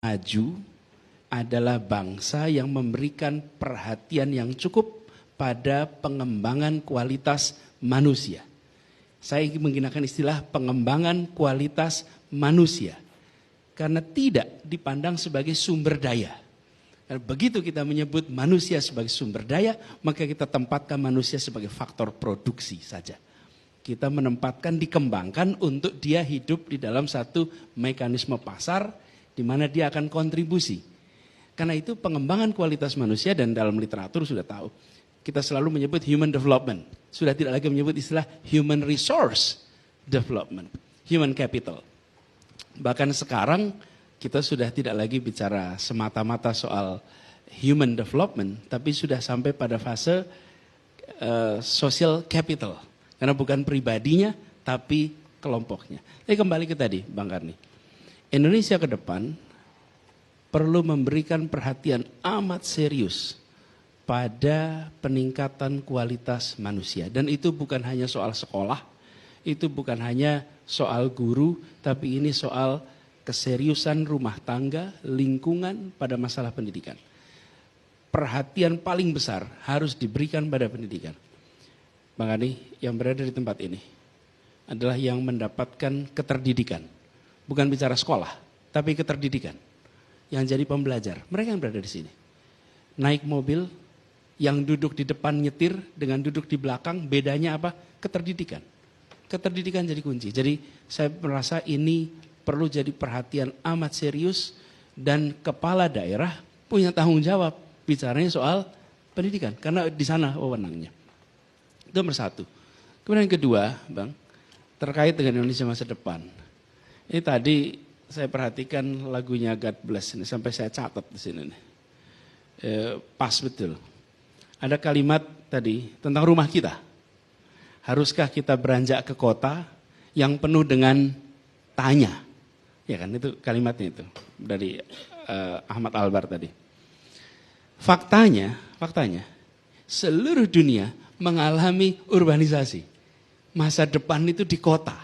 maju adalah bangsa yang memberikan perhatian yang cukup pada pengembangan kualitas manusia. Saya ingin menggunakan istilah pengembangan kualitas manusia. Karena tidak dipandang sebagai sumber daya. Karena begitu kita menyebut manusia sebagai sumber daya, maka kita tempatkan manusia sebagai faktor produksi saja. Kita menempatkan, dikembangkan untuk dia hidup di dalam satu mekanisme pasar di mana dia akan kontribusi. Karena itu pengembangan kualitas manusia, dan dalam literatur sudah tahu, kita selalu menyebut human development. Sudah tidak lagi menyebut istilah human resource development, human capital. Bahkan sekarang kita sudah tidak lagi bicara semata-mata soal human development, tapi sudah sampai pada fase social capital. Karena bukan pribadinya, tapi kelompoknya. Tapi kembali ke tadi, Bang Karni. Indonesia ke depan perlu memberikan perhatian amat serius pada peningkatan kualitas manusia. Dan itu bukan hanya soal sekolah, itu bukan hanya soal guru, tapi ini soal keseriusan rumah tangga, lingkungan pada masalah pendidikan. Perhatian paling besar harus diberikan pada pendidikan. Bang Ani, yang berada di tempat ini adalah yang mendapatkan keterdidikan. Bukan bicara sekolah, tapi keterdidikan. Yang jadi pembelajar, mereka yang berada di sini. Naik mobil, yang duduk di depan nyetir dengan duduk di belakang, bedanya apa? Keterdidikan. Keterdidikan jadi kunci. Jadi saya merasa ini perlu jadi perhatian amat serius, dan kepala daerah punya tanggung jawab bicaranya soal pendidikan. Karena di sana wewenangnya. Itu nomor satu. Kemudian yang kedua, Bang, terkait dengan Indonesia masa depan. Ini tadi saya perhatikan lagunya God Bless ini, sampai saya catat di sini nih. Pas betul. Ada kalimat tadi tentang rumah kita. Haruskah kita beranjak ke kota yang penuh dengan tanya? Ya kan, itu kalimatnya itu dari Ahmad Albar tadi. Faktanya seluruh dunia mengalami urbanisasi. Masa depan itu di kota.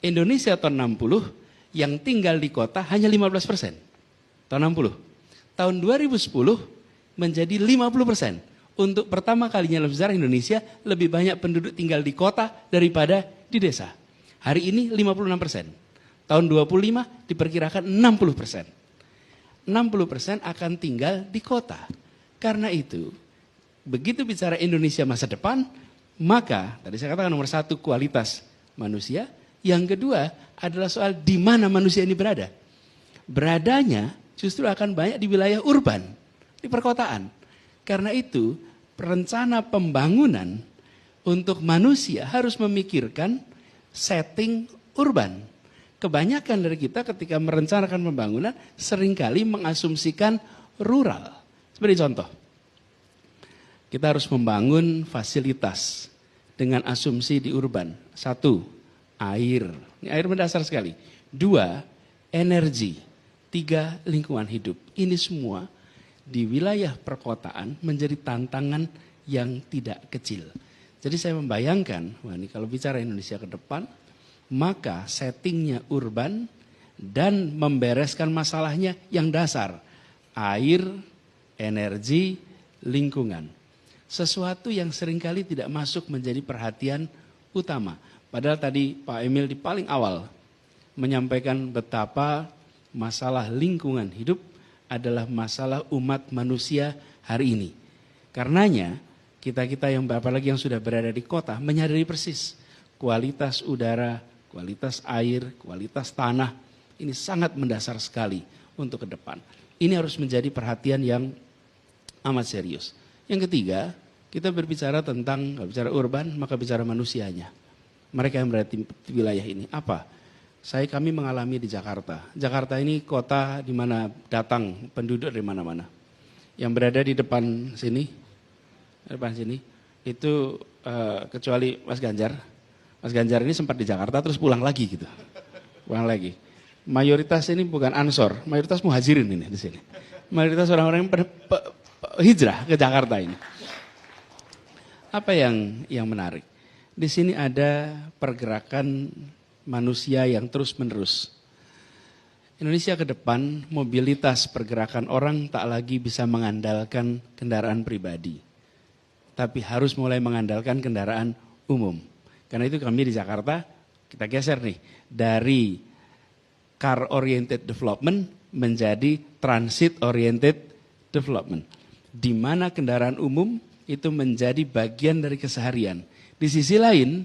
Indonesia tahun 60 yang tinggal di kota hanya 15%. Tahun 60. Tahun 2010 menjadi 50%. Untuk pertama kalinya dalam sejarah Indonesia lebih banyak penduduk tinggal di kota daripada di desa. Hari ini 56%. Tahun 25 diperkirakan 60%. 60% akan tinggal di kota. Karena itu, begitu bicara Indonesia masa depan, maka tadi saya katakan nomor satu kualitas manusia, yang kedua adalah soal di mana manusia ini berada. Beradanya justru akan banyak di wilayah urban, di perkotaan. Karena itu, rencana pembangunan untuk manusia harus memikirkan setting urban. Kebanyakan dari kita ketika merencanakan pembangunan seringkali mengasumsikan rural. Seperti contoh, kita harus membangun fasilitas dengan asumsi di urban. Satu, air. Ini air mendasar sekali. Dua, energi. Tiga, lingkungan hidup. Ini semua di wilayah perkotaan menjadi tantangan yang tidak kecil. Jadi saya membayangkan, wah ini kalau bicara Indonesia ke depan, maka settingnya urban dan membereskan masalahnya yang dasar. Air, energi, lingkungan. Sesuatu yang seringkali tidak masuk menjadi perhatian utama. Padahal tadi Pak Emil di paling awal menyampaikan betapa masalah lingkungan hidup adalah masalah umat manusia hari ini. Karenanya kita-kita yang apalagi yang sudah berada di kota menyadari persis kualitas udara, kualitas air, kualitas tanah ini sangat mendasar sekali untuk ke depan. Ini harus menjadi perhatian yang amat serius. Yang ketiga, kita berbicara tentang, kalau bicara urban, maka bicara manusianya. Mereka yang berada di wilayah ini. Apa? Kami mengalami di Jakarta. Jakarta ini kota di mana datang penduduk dari mana-mana. Yang berada di depan sini, itu kecuali Mas Ganjar. Mas Ganjar ini sempat di Jakarta terus pulang lagi gitu. Pulang lagi. Mayoritas ini bukan Ansor, mayoritas muhajirin ini di sini. Mayoritas orang-orang yang hijrah ke Jakarta ini. Apa yang menarik? Di sini ada pergerakan manusia yang terus-menerus. Indonesia ke depan mobilitas pergerakan orang tak lagi bisa mengandalkan kendaraan pribadi, tapi harus mulai mengandalkan kendaraan umum. Karena itu kami di Jakarta, kita geser nih, dari car oriented development menjadi transit oriented development. Di mana kendaraan umum itu menjadi bagian dari keseharian. Di sisi lain,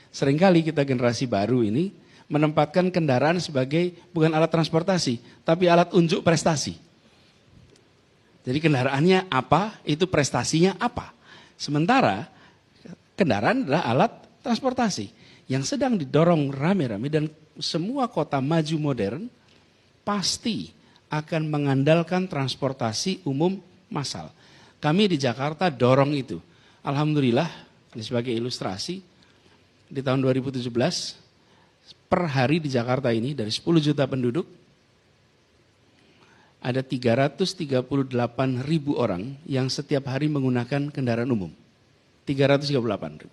seringkali kita generasi baru ini menempatkan kendaraan sebagai bukan alat transportasi, tapi alat unjuk prestasi. Jadi kendaraannya apa, itu prestasinya apa. Sementara kendaraan adalah alat transportasi yang sedang didorong rame-rame, dan semua kota maju modern pasti akan mengandalkan transportasi umum massal. Kami di Jakarta dorong itu. Alhamdulillah, ini sebagai ilustrasi, di tahun 2017, per hari di Jakarta ini dari 10 juta penduduk, ada 338.000 orang yang setiap hari menggunakan kendaraan umum. 338.000.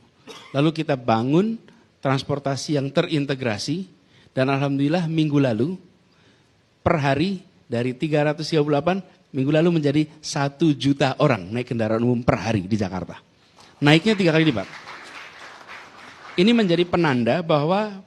Lalu kita bangun transportasi yang terintegrasi, dan alhamdulillah minggu lalu per hari dari 338, minggu lalu menjadi 1 juta orang naik kendaraan umum per hari di Jakarta. Naiknya 3 kali lipat. Ini menjadi penanda bahwa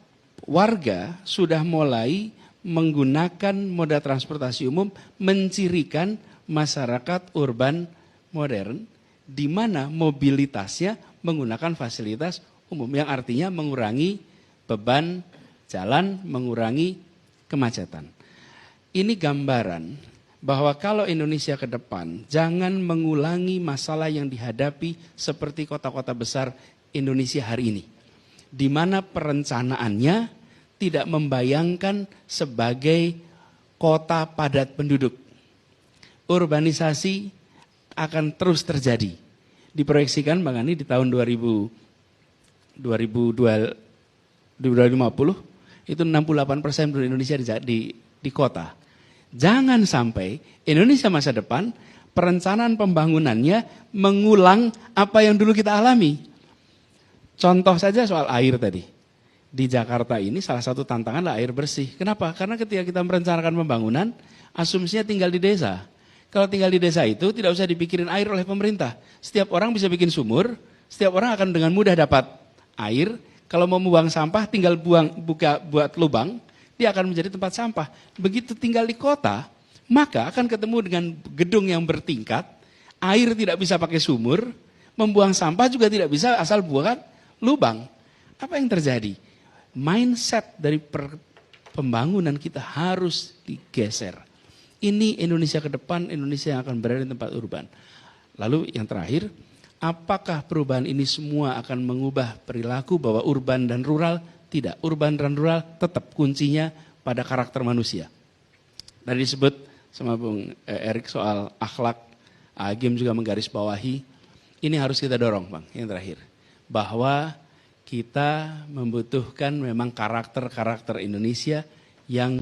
warga sudah mulai menggunakan moda transportasi umum, mencirikan masyarakat urban modern di mana mobilitasnya menggunakan fasilitas umum, yang artinya mengurangi beban jalan, mengurangi kemacetan. Ini gambaran bahwa kalau Indonesia ke depan jangan mengulangi masalah yang dihadapi seperti kota-kota besar Indonesia hari ini, di mana perencanaannya tidak membayangkan sebagai kota padat penduduk. Urbanisasi akan terus terjadi. Diproyeksikan Bang Ani di tahun 2050 itu 68% penduduk Indonesia di kota. Jangan sampai Indonesia masa depan perencanaan pembangunannya mengulang apa yang dulu kita alami. Contoh saja soal air tadi. Di Jakarta ini salah satu tantangan adalah air bersih. Kenapa? Karena ketika kita merencanakan pembangunan, asumsinya tinggal di desa. Kalau tinggal di desa itu tidak usah dipikirin air oleh pemerintah. Setiap orang bisa bikin sumur, setiap orang akan dengan mudah dapat air. Kalau mau membuang sampah tinggal buat lubang, dia akan menjadi tempat sampah. Begitu tinggal di kota, maka akan ketemu dengan gedung yang bertingkat, air tidak bisa pakai sumur, membuang sampah juga tidak bisa asal buat lubang. Apa yang terjadi? Mindset dari pembangunan kita harus digeser. Ini Indonesia ke depan, Indonesia yang akan berada di tempat urban. Lalu yang terakhir, apakah perubahan ini semua akan mengubah perilaku bahwa urban dan rural? Tidak, urban dan rural tetap kuncinya pada karakter manusia. Tadi disebut sama Bung Erik soal akhlak, Agim juga menggarisbawahi, ini harus kita dorong Bang, yang terakhir. Bahwa kita membutuhkan memang karakter-karakter Indonesia yang